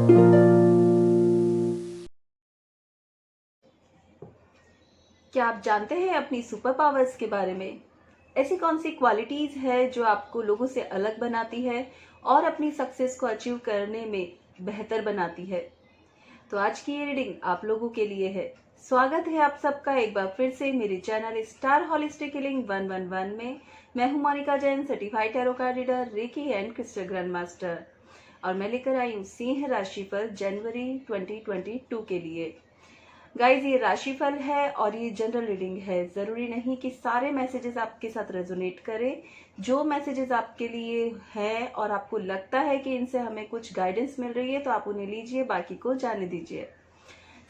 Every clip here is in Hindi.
क्या आप जानते हैं अपनी सुपर पावर्स के बारे में? ऐसी कौन सी क्वालिटीज है जो आपको लोगों से अलग बनाती है और अपनी सक्सेस को अचीव करने में बेहतर बनाती है? तो आज की ये रीडिंग आप लोगों के लिए है। स्वागत है आप सबका एक बार फिर से मेरे चैनल स्टार होलिस्टिक हीलिंग 111 में। मैं हूं Monika Jain, certified tarot card reader, reiki and crystal grand master, और मैं लेकर आई हूं सिंह राशि पर जनवरी 2022 के लिए। गाइज, ये राशिफल है और ये जनरल रीडिंग है। जरूरी नहीं कि सारे मैसेजेस आपके साथ रेजोनेट करें। जो मैसेजेस आपके लिए हैं और आपको लगता है कि इनसे हमें कुछ गाइडेंस मिल रही है तो आप उन्हें लीजिए, बाकी को जाने दीजिए।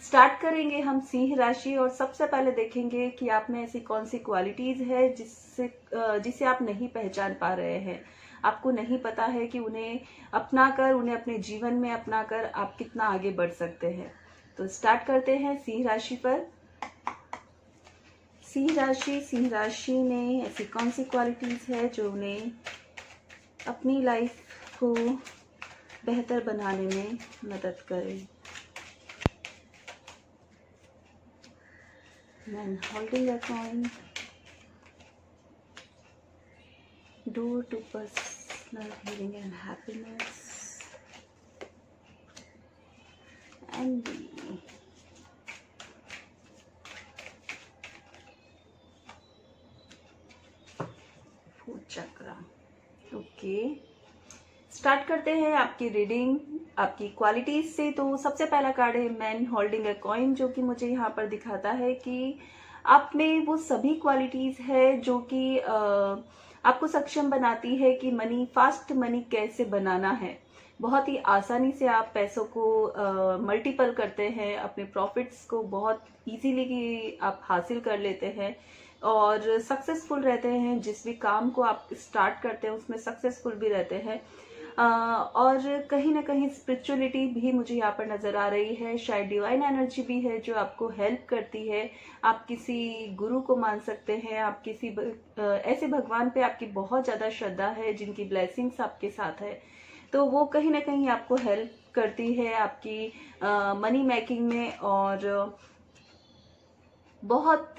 स्टार्ट करेंगे हम सिंह राशि, और सबसे पहले देखेंगे कि आप में ऐसी कौन सी क्वालिटीज है जिसे आप नहीं पहचान पा रहे हैं। आपको नहीं पता है कि उन्हें अपनाकर, उन्हें अपने जीवन में अपनाकर आप कितना आगे बढ़ सकते हैं। तो स्टार्ट करते हैं सिंह राशि पर। सिंह राशि में ऐसी कौन सी क्वालिटीज है जो उन्हें अपनी लाइफ को बेहतर बनाने में मदद करे। Man holding a coin, door to personal healing and happiness, and chakra. Okay, start करते हैं आपकी रीडिंग आपकी क्वालिटीज से। तो सबसे पहला कार्ड है मैन होल्डिंग अ कॉइन, जो कि मुझे यहाँ पर दिखाता है कि आप में वो सभी क्वालिटीज है जो कि आपको सक्षम बनाती है कि फास्ट मनी कैसे बनाना है। बहुत ही आसानी से आप पैसों को मल्टीपल करते हैं, अपने प्रॉफिट्स को बहुत इजीली आप हासिल कर लेते हैं और सक्सेसफुल रहते हैं। जिस भी काम को आप स्टार्ट करते हैं उसमें सक्सेसफुल भी रहते हैं। और कहीं ना कहीं स्पिरिचुअलिटी भी मुझे यहाँ पर नजर आ रही है। शायद डिवाइन एनर्जी भी है जो आपको हेल्प करती है। आप किसी गुरु को मान सकते हैं, आप किसी ऐसे भगवान पे आपकी बहुत ज्यादा श्रद्धा है जिनकी ब्लेसिंग्स आपके साथ है, तो वो कहीं ना कहीं आपको हेल्प करती है आपकी मनी मेकिंग में। और बहुत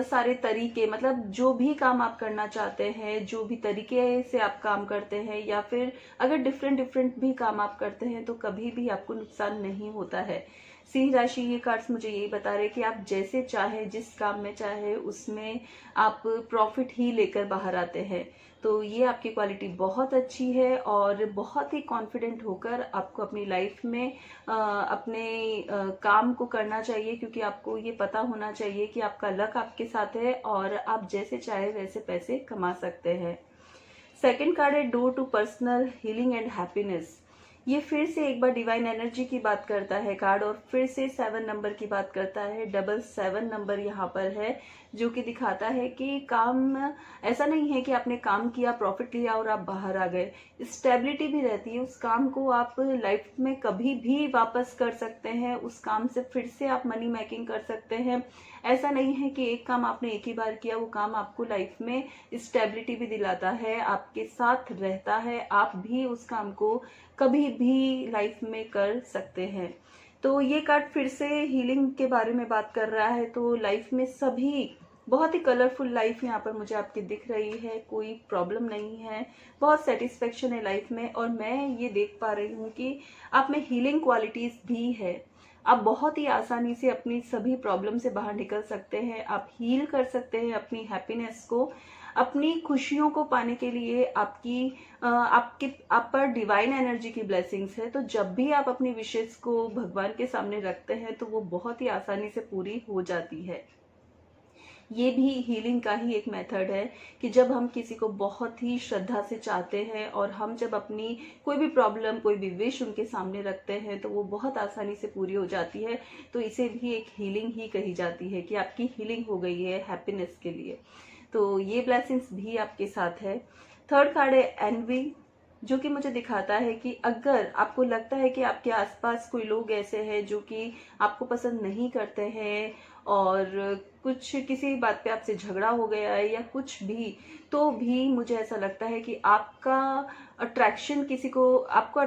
सारे तरीके, मतलब जो भी काम आप करना चाहते हैं, जो भी तरीके से आप काम करते हैं, या फिर अगर डिफरेंट डिफरेंट भी काम आप करते हैं तो कभी भी आपको नुकसान नहीं होता है। सिंह राशि, ये कार्ड्स मुझे यही बता रहे कि आप जैसे चाहे, जिस काम में चाहे, उसमें आप प्रॉफिट ही लेकर बाहर आते हैं। तो ये आपकी क्वालिटी बहुत अच्छी है और बहुत ही कॉन्फिडेंट होकर आपको अपनी लाइफ में अपने काम को करना चाहिए, क्योंकि आपको ये पता होना चाहिए कि आपका लक आपके साथ है और आप जैसे चाहे वैसे पैसे कमा सकते हैं। सेकंड कार्ड है door to personal healing and happiness. ये फिर से एक बार डिवाइन एनर्जी की बात करता है कार्ड, और फिर से 7 नंबर की बात करता है। 777 नंबर यहाँ पर है, जो कि दिखाता है कि काम ऐसा नहीं है कि आपने काम किया, प्रॉफिट लिया और आप बाहर आ गए। स्टेबिलिटी भी रहती है। उस काम को आप लाइफ में कभी भी वापस कर सकते हैं, उस काम से फिर से आप मनी मेकिंग कर सकते हैं। ऐसा नहीं है कि एक काम आपने एक ही बार किया, वो काम आपको लाइफ में स्टेबिलिटी भी दिलाता है, आपके साथ रहता है, आप भी उस काम को कभी भी लाइफ में कर सकते हैं। तो ये कार्ड फिर से हीलिंग के बारे में बात कर रहा है। तो लाइफ में सभी बहुत ही कलरफुल लाइफ यहाँ पर मुझे आपकी दिख रही है, कोई प्रॉब्लम नहीं है, बहुत सेटिस्फेक्शन है लाइफ में। और मैं ये देख पा रही हूँ कि आप में हीलिंग क्वालिटीज भी है। आप बहुत ही आसानी से अपनी सभी प्रॉब्लम से बाहर निकल सकते हैं, आप हील कर सकते हैं अपनी हैप्पीनेस को। अपनी खुशियों को पाने के लिए आप पर डिवाइन एनर्जी की ब्लेसिंग्स है। तो जब भी आप अपनी विशेष को भगवान के सामने रखते हैं तो वो बहुत ही आसानी से पूरी हो जाती है। ये भी हीलिंग का ही एक मेथड है कि जब हम किसी को बहुत ही श्रद्धा से चाहते हैं और हम जब अपनी कोई भी प्रॉब्लम, कोई भी विश उनके सामने रखते हैं तो वो बहुत आसानी से पूरी हो जाती है। तो इसे भी एक हीलिंग ही कही जाती है कि आपकी हीलिंग हो गई है हैप्पीनेस के लिए। तो ये ब्लेसिंग्स भी आपके साथ है। थर्ड कार्ड है एनवी, जो कि मुझे दिखाता है कि अगर आपको लगता है कि आपके आसपास कोई लोग ऐसे हैं जो कि आपको पसंद नहीं करते हैं और कुछ किसी बात पे आपसे झगड़ा हो गया है या कुछ भी, तो भी मुझे ऐसा लगता है कि आपका अट्रैक्शन किसी को आपका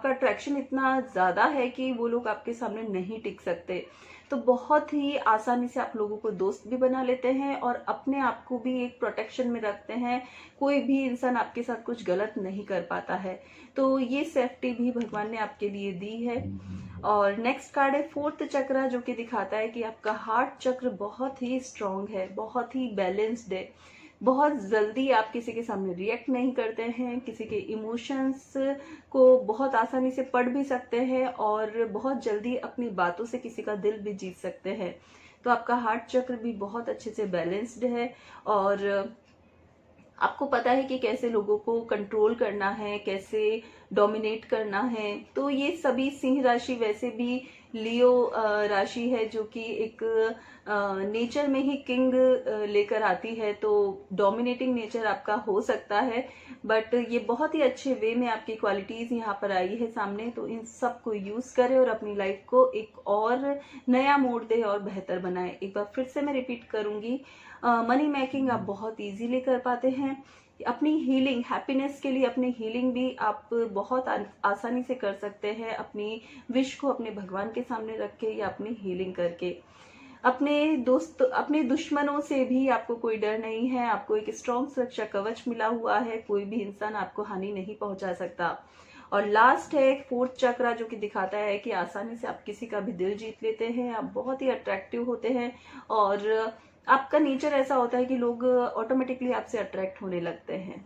अट्रैक्शन इतना ज़्यादा है कि वो लोग आपके सामने नहीं टिक सकते। तो बहुत ही आसानी से आप लोगों को दोस्त भी बना लेते हैं और अपने आप को भी एक प्रोटेक्शन में रखते हैं। कोई भी इंसान आपके साथ कुछ गलत नहीं कर पाता है। तो ये सेफ्टी भी भगवान ने आपके लिए दी है। और नेक्स्ट कार्ड है फोर्थ चक्र, जो कि दिखाता है कि आपका हार्ट चक्र बहुत ही स्ट्रांग है, बहुत ही बैलेंस्ड है। बहुत जल्दी आप किसी के सामने रिएक्ट नहीं करते हैं, किसी के इमोशंस को बहुत आसानी से पढ़ भी सकते हैं और बहुत जल्दी अपनी बातों से किसी का दिल भी जीत सकते हैं। तो आपका हार्ट चक्र भी बहुत अच्छे से बैलेंस्ड है और आपको पता है कि कैसे लोगों को कंट्रोल करना है, कैसे डोमिनेट करना है। तो ये सभी सिंह राशि वैसे भी लियो राशि है, जो कि एक नेचर में ही किंग लेकर आती है। तो डोमिनेटिंग नेचर आपका हो सकता है, बट ये बहुत ही अच्छे वे में आपकी क्वालिटीज यहाँ पर आई है सामने। तो इन सब को यूज करें और अपनी लाइफ को एक और नया मोड़ दे और बेहतर बनाए। एक बार फिर से मैं रिपीट करूंगी, मनी मेकिंग आप बहुत इजीली कर पाते हैं। अपनी हीलिंग, हैप्पीनेस के लिए अपनी हीलिंग भी आप बहुत आसानी से कर सकते हैं, अपनी विश को अपने भगवान के सामने रख के या अपनी हीलिंग करके। अपने दुश्मनों से भी आपको कोई डर नहीं है। आपको एक स्ट्रॉन्ग सुरक्षा कवच मिला हुआ है, कोई भी इंसान आपको हानि नहीं पहुंचा सकता। और लास्ट है फोर्थ चक्र, जो कि दिखाता है कि आसानी से आप किसी का भी दिल जीत लेते हैं। आप बहुत ही अट्रैक्टिव होते हैं और आपका नेचर ऐसा होता है कि लोग ऑटोमेटिकली आपसे अट्रैक्ट होने लगते हैं।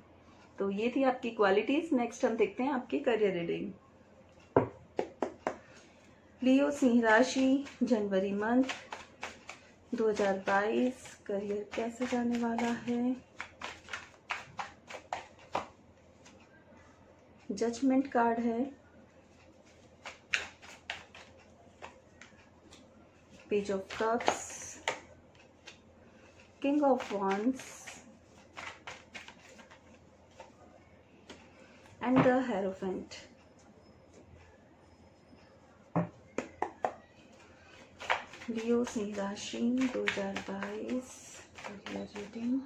तो ये थी आपकी क्वालिटीज। नेक्स्ट हम देखते हैं आपकी करियर रीडिंग। लियो सिंह राशि, जनवरी मंथ 2022, करियर कैसे जाने वाला है। जजमेंट कार्ड है, page of cups, king of wands and the Hierophant. Leo सिंह राशि 2022 career reading,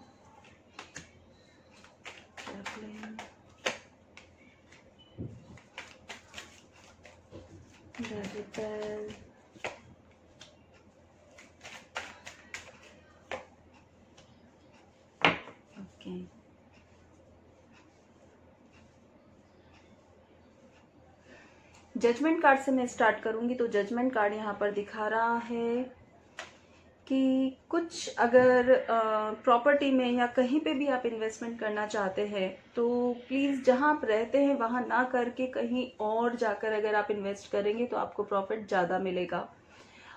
Rebel, okay. Judgement card से मैं स्टार्ट करूंगी। तो जजमेंट कार्ड यहाँ पर दिखा रहा है कि कुछ अगर प्रॉपर्टी में या कहीं पे भी आप इन्वेस्टमेंट करना चाहते हैं तो प्लीज़ जहां आप रहते हैं वहां ना करके कहीं और जाकर अगर आप इन्वेस्ट करेंगे तो आपको प्रॉफिट ज़्यादा मिलेगा।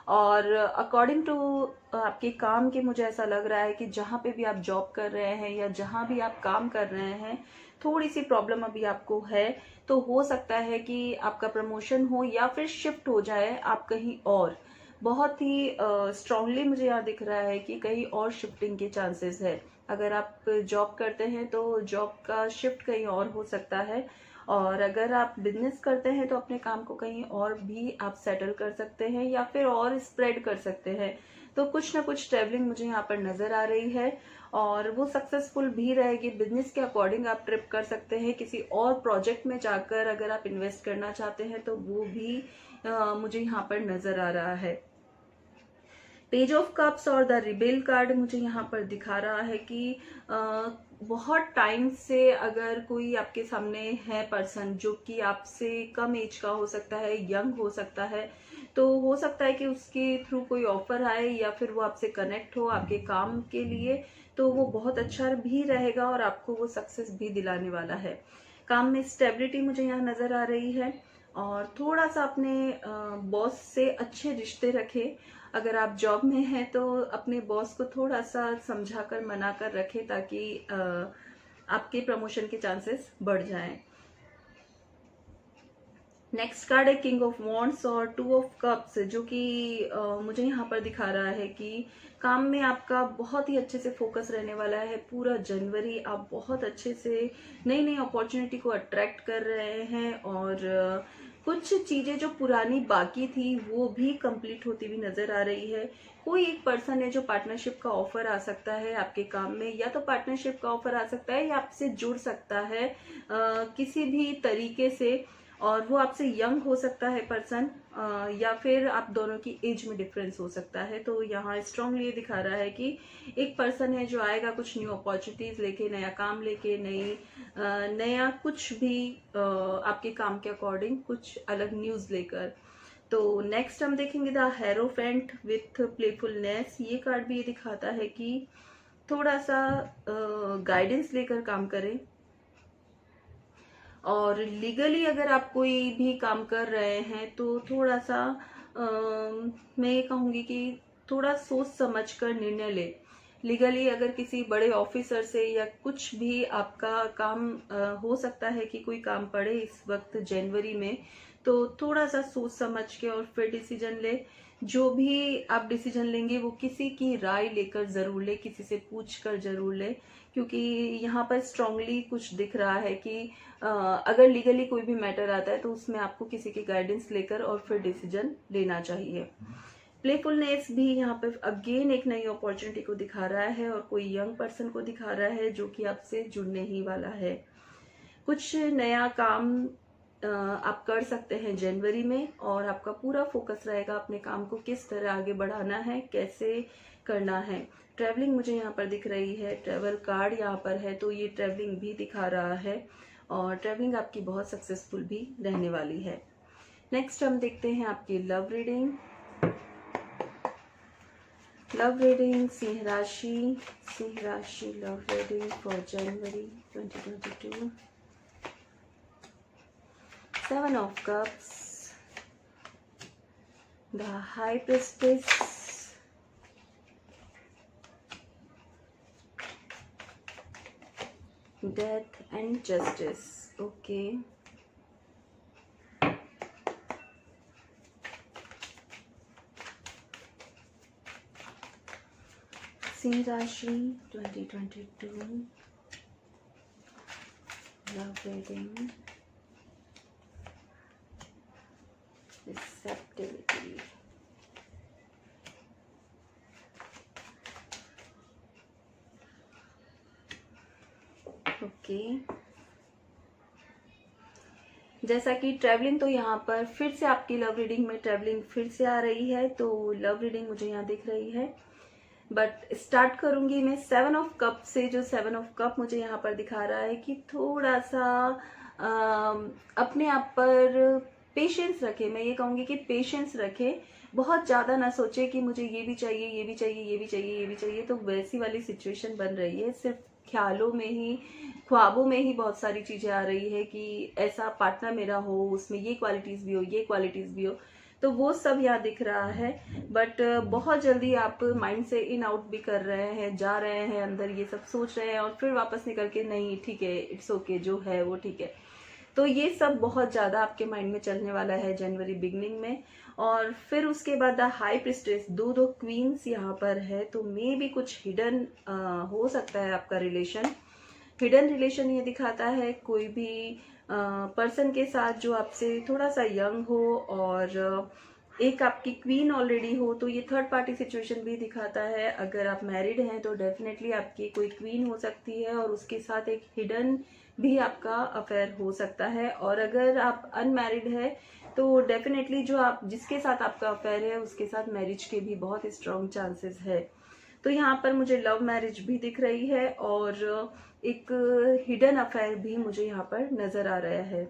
और अकॉर्डिंग टू आपके काम के मुझे ऐसा लग रहा है कि जहाँ पे भी आप जॉब कर रहे हैं या जहाँ भी आप काम कर रहे हैं थोड़ी सी प्रॉब्लम अभी आपको है। तो हो सकता है कि आपका प्रमोशन हो या फिर शिफ्ट हो जाए आप कहीं और। बहुत ही स्ट्रांगली मुझे यहाँ दिख रहा है कि कहीं और शिफ्टिंग के चांसेस है। अगर आप जॉब करते हैं तो जॉब का शिफ्ट कहीं और हो सकता है, और अगर आप बिजनेस करते हैं तो अपने काम को कहीं और भी आप सेटल कर सकते हैं या फिर और स्प्रेड कर सकते हैं। तो कुछ ना कुछ ट्रैवलिंग मुझे यहाँ पर नजर आ रही है और वो सक्सेसफुल भी रहेगी। बिजनेस के अकॉर्डिंग आप ट्रिप कर सकते हैं, किसी और प्रोजेक्ट में जाकर अगर आप इन्वेस्ट करना चाहते हैं तो वो भी मुझे यहाँ पर नजर आ रहा है। पेज ऑफ कप्स और द रिबेल कार्ड मुझे यहाँ पर दिखा रहा है कि बहुत टाइम से अगर कोई आपके सामने है पर्सन जो कि आपसे कम एज का हो सकता है, यंग हो सकता है, तो हो सकता है कि उसके थ्रू कोई ऑफर आए या फिर वो आपसे कनेक्ट हो आपके काम के लिए, तो वो बहुत अच्छा भी रहेगा और आपको वो सक्सेस भी दिलाने वाला है। काम में स्टेबिलिटी मुझे यहाँ नजर आ रही है और थोड़ा सा अपने बॉस से अच्छे रिश्ते रखें। अगर आप जॉब में हैं तो अपने बॉस को थोड़ा सा समझा कर मना कर रखें ताकि आपके प्रमोशन के चांसेस बढ़ जाएं। नेक्स्ट कार्ड है किंग ऑफ वॉन्ड्स और टू ऑफ कप्स, जो कि मुझे यहाँ पर दिखा रहा है कि काम में आपका बहुत ही अच्छे से फोकस रहने वाला है। पूरा जनवरी आप बहुत अच्छे से नई नई अपॉर्चुनिटी को अट्रैक्ट कर रहे हैं और कुछ चीजें जो पुरानी बाकी थी वो भी कंप्लीट होती हुई नजर आ रही है। कोई एक पर्सन है जो पार्टनरशिप का ऑफर आ सकता है आपके काम में, या तो पार्टनरशिप का ऑफर आ सकता है या आपसे जुड़ सकता है किसी भी तरीके से, और वो आपसे यंग हो सकता है पर्सन, या फिर आप दोनों की एज में डिफरेंस हो सकता है। तो यहाँ स्ट्रांगली ये दिखा रहा है कि एक पर्सन है जो आएगा कुछ न्यू अपॉर्चुनिटीज लेके, नया काम लेके, नया कुछ भी आपके काम के अकॉर्डिंग कुछ अलग न्यूज लेकर। तो नेक्स्ट हम देखेंगे द हेरोफेंट विथ प्लेफुलनेस। ये कार्ड भी ये दिखाता है कि थोड़ा सा गाइडेंस लेकर काम करें, और लीगली अगर आप कोई भी काम कर रहे हैं तो थोड़ा सा मैं ये कहूँगी कि थोड़ा सोच समझ कर निर्णय ले। लीगली अगर किसी बड़े ऑफिसर से या कुछ भी आपका काम हो सकता है कि कोई काम पड़े इस वक्त जनवरी में, तो थोड़ा सा सोच समझ के और फिर डिसीजन ले। जो भी आप डिसीजन लेंगे वो किसी की राय लेकर जरूर ले, किसी से पूछ कर जरूर ले, क्योंकि यहाँ पर स्ट्रांगली कुछ दिख रहा है कि अगर लीगली कोई भी मैटर आता है तो उसमें आपको किसी की गाइडेंस लेकर और फिर डिसीजन लेना चाहिए। प्लेफुलनेस भी यहाँ पे अगेन एक नई अपॉर्चुनिटी को दिखा रहा है और कोई यंग पर्सन को दिखा रहा है जो कि आपसे जुड़ने ही वाला है। कुछ नया काम आप कर सकते हैं जनवरी में, और आपका पूरा फोकस रहेगा अपने काम को किस तरह आगे बढ़ाना है, कैसे करना है। ट्रैवलिंग मुझे यहाँ पर दिख रही है, ट्रैवल कार्ड यहाँ पर है, तो ये ट्रैवलिंग भी दिखा रहा है और ट्रैवलिंग आपकी बहुत सक्सेसफुल भी रहने वाली है। नेक्स्ट हम देखते हैं आपकी लव रीडिंग। लव रीडिंग सिंह राशि love reading for January 2022। 7 of Cups, the High Priestess, Death and Justice. Okay. Singh राशि 2022 लव रीडिंग receptivity. ओके, जैसा कि ट्रैवलिंग तो यहाँ पर फिर से आपकी लव रीडिंग में ट्रैवलिंग फिर से आ रही है, तो लव रीडिंग मुझे यहाँ दिख रही है। बट स्टार्ट करूंगी मैं 7 of कप से। जो 7 of कप मुझे यहाँ पर दिखा रहा है कि थोड़ा सा अपने आप पर पेशेंस रखे। मैं ये कहूंगी कि पेशेंस रखे, बहुत ज्यादा ना सोचे कि मुझे ये भी चाहिए, ये भी चाहिए, ये भी चाहिए, ये भी चाहिए। तो वैसी वाली सिचुएशन बन रही है, सिर्फ ख्यालों में ही, ख्वाबों में ही बहुत सारी चीजें आ रही है कि ऐसा पार्टनर मेरा हो, उसमें ये क्वालिटीज भी हो, ये क्वालिटीज भी हो। तो वो सब यहाँ दिख रहा है। बट बहुत जल्दी आप माइंड से इन आउट भी कर रहे हैं, जा रहे हैं अंदर, ये सब सोच रहे हैं और फिर वापस निकल के नहीं ठीक है, इट्स ओके, जो है वो ठीक है। तो ये सब बहुत ज्यादा आपके माइंड में चलने वाला है जनवरी बिगनिंग में। और फिर उसके बाद द हाई प्रिस्टेस, दो क्वींस यहाँ पर है, तो मे भी कुछ हिडन हो सकता है आपका रिलेशन। हिडन रिलेशन ये दिखाता है कोई भी पर्सन के साथ जो आपसे थोड़ा सा यंग हो और एक आपकी क्वीन ऑलरेडी हो। तो ये थर्ड पार्टी सिचुएशन भी दिखाता है। अगर आप मैरिड हैं तो डेफिनेटली आपकी कोई क्वीन हो सकती है और उसके साथ एक हिडन भी आपका अफेयर हो सकता है। और अगर आप अनमैरिड है तो डेफिनेटली जो आप जिसके साथ आपका अफेयर है उसके साथ मैरिज के भी बहुत स्ट्रॉन्ग चांसेस है। तो यहाँ पर मुझे लव मैरिज भी दिख रही है और एक हिडन अफेयर भी मुझे यहाँ पर नजर आ रहा है।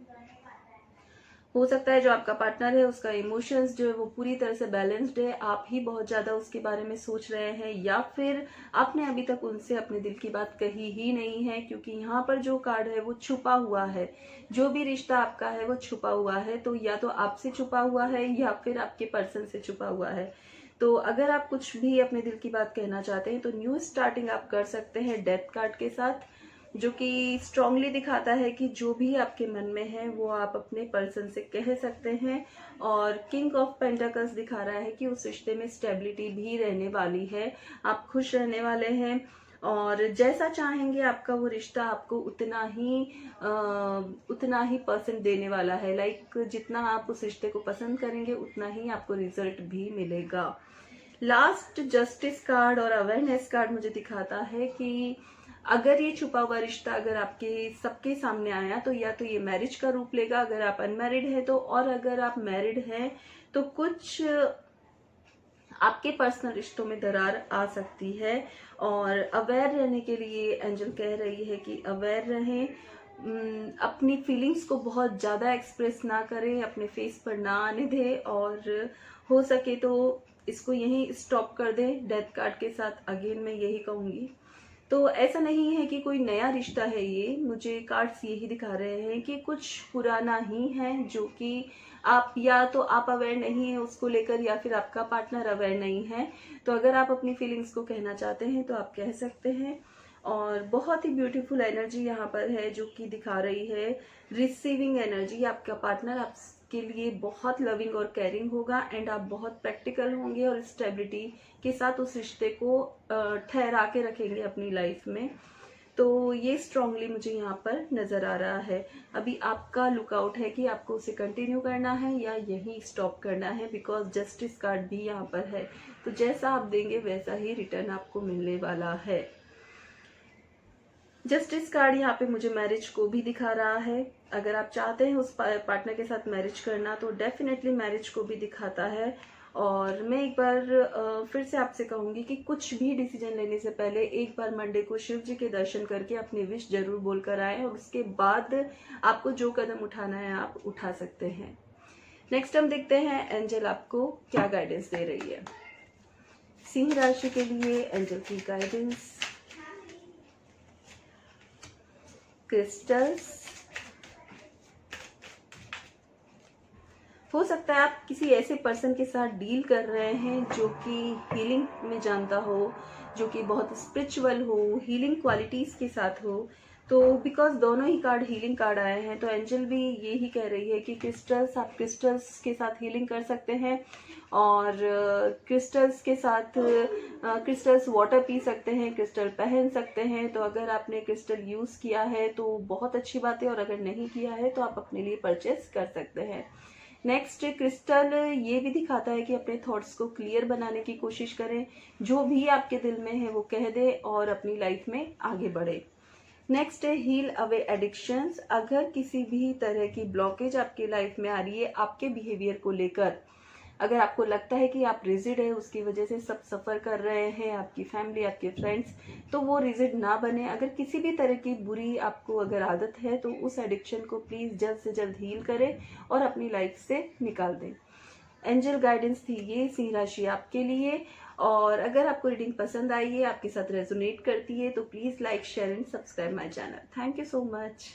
हो सकता है जो आपका पार्टनर है उसका इमोशंस जो है वो पूरी तरह से बैलेंस्ड है, आप ही बहुत ज्यादा उसके बारे में सोच रहे हैं, या फिर आपने अभी तक उनसे अपने दिल की बात कही ही नहीं है। क्योंकि यहाँ पर जो कार्ड है वो छुपा हुआ है, जो भी रिश्ता आपका है वो छुपा हुआ है। तो या तो आपसे छुपा हुआ है या फिर आपके पर्सन से छुपा हुआ है। तो अगर आप कुछ भी अपने दिल की बात कहना चाहते हैं तो न्यू स्टार्टिंग आप कर सकते हैं डेथ कार्ड के साथ, जो कि स्ट्रांगली दिखाता है कि जो भी आपके मन में है वो आप अपने पर्सन से कह सकते हैं। और किंग ऑफ पेंटाकल्स दिखा रहा है कि उस रिश्ते में स्टेबिलिटी भी रहने वाली है, आप खुश रहने वाले हैं। और जैसा चाहेंगे आपका वो रिश्ता आपको उतना ही परसेंट देने वाला है। लाइक जितना आप उस रिश्ते को पसंद करेंगे उतना ही आपको रिजल्ट भी मिलेगा। लास्ट जस्टिस कार्ड और अवेयरनेस कार्ड मुझे दिखाता है कि अगर ये छुपा हुआ रिश्ता अगर आपके सबके सामने आया तो या तो ये मैरिज का रूप लेगा अगर आप अनमैरिड है तो, और अगर आप मैरिड हैं तो कुछ आपके पर्सनल रिश्तों में दरार आ सकती है। और अवेयर रहने के लिए एंजल कह रही है कि अवेयर रहें, अपनी फीलिंग्स को बहुत ज़्यादा एक्सप्रेस ना करें, अपने फेस पर ना आने दें, और हो सके तो इसको यहीं स्टॉप कर दें। डेथ कार्ड के साथ अगेन मैं यही कहूँगी। तो ऐसा नहीं है कि कोई नया रिश्ता है, ये मुझे कार्ड्स यही दिखा रहे हैं कि कुछ पुराना ही है जो कि आप या तो आप अवेयर नहीं है उसको लेकर या फिर आपका पार्टनर अवेयर नहीं है। तो अगर आप अपनी फीलिंग्स को कहना चाहते हैं तो आप कह सकते हैं। और बहुत ही ब्यूटीफुल एनर्जी यहाँ पर है जो कि दिखा रही है रिसीविंग एनर्जी। आपका पार्टनर आपके लिए बहुत लविंग और केयरिंग होगा एंड आप बहुत प्रैक्टिकल होंगे और स्टेबिलिटी के साथ उस रिश्ते को ठहरा के रखेंगे अपनी लाइफ में। तो ये स्ट्रांगली मुझे यहाँ पर नजर आ रहा है। अभी आपका लुकआउट है कि आपको उसे कंटिन्यू करना है या यही स्टॉप करना है, बिकॉज जस्टिस कार्ड भी यहाँ पर है। तो जैसा आप देंगे वैसा ही रिटर्न आपको मिलने वाला है। जस्टिस कार्ड यहाँ पे मुझे मैरिज को भी दिखा रहा है। अगर आप चाहते हैं उस पार्टनर के साथ मैरिज करना तो डेफिनेटली मैरिज को भी दिखाता है। और मैं एक बार फिर से आपसे कहूंगी कि कुछ भी डिसीजन लेने से पहले एक बार मंडे को शिव जी के दर्शन करके अपनी विश जरूर बोलकर आए, और उसके बाद आपको जो कदम उठाना है आप उठा सकते हैं। नेक्स्ट हम देखते हैं एंजल आपको क्या गाइडेंस दे रही है। सिंह राशि के लिए एंजल की गाइडेंस। क्रिस्टल्स, हो सकता है आप किसी ऐसे पर्सन के साथ डील कर रहे हैं जो कि हीलिंग में जानता हो, जो कि बहुत स्पिरिचुअल हो, हीलिंग क्वालिटीज के साथ हो। तो बिकॉज दोनों ही कार्ड हीलिंग कार्ड आए हैं तो एंजल भी यही कह रही है कि क्रिस्टल्स, आप क्रिस्टल्स के साथ हीलिंग कर सकते हैं। और क्रिस्टल्स के साथ क्रिस्टल्स वाटर पी सकते हैं, क्रिस्टल पहन सकते हैं। तो अगर आपने क्रिस्टल यूज किया है तो बहुत अच्छी बात है, और अगर नहीं किया है तो आप अपने लिए परचेस कर सकते हैं। नेक्स्ट क्रिस्टल ये भी दिखाता है कि अपने थॉट्स को क्लियर बनाने की कोशिश करें, जो भी आपके दिल में है वो कह दे और अपनी लाइफ में आगे बढ़े। नेक्स्ट है हील अवे एडिक्शंस। अगर किसी भी तरह की ब्लॉकेज आपकी लाइफ में आ रही है आपके बिहेवियर को लेकर, अगर आपको लगता है कि आप रिजिड है, उसकी वजह से सब सफ़र कर रहे हैं, आपकी फैमिली, आपके फ्रेंड्स, तो वो रिजिड ना बने। अगर किसी भी तरह की बुरी आपको अगर आदत है तो उस एडिक्शन को प्लीज़ जल्द से जल्द हील करें और अपनी लाइफ से निकाल दें। एंजल गाइडेंस थी ये सिंह राशि आपके लिए। और अगर आपको रीडिंग पसंद आई है, आपके साथ रेजोनेट करती है, तो please like, share and subscribe my channel. Thank you so much.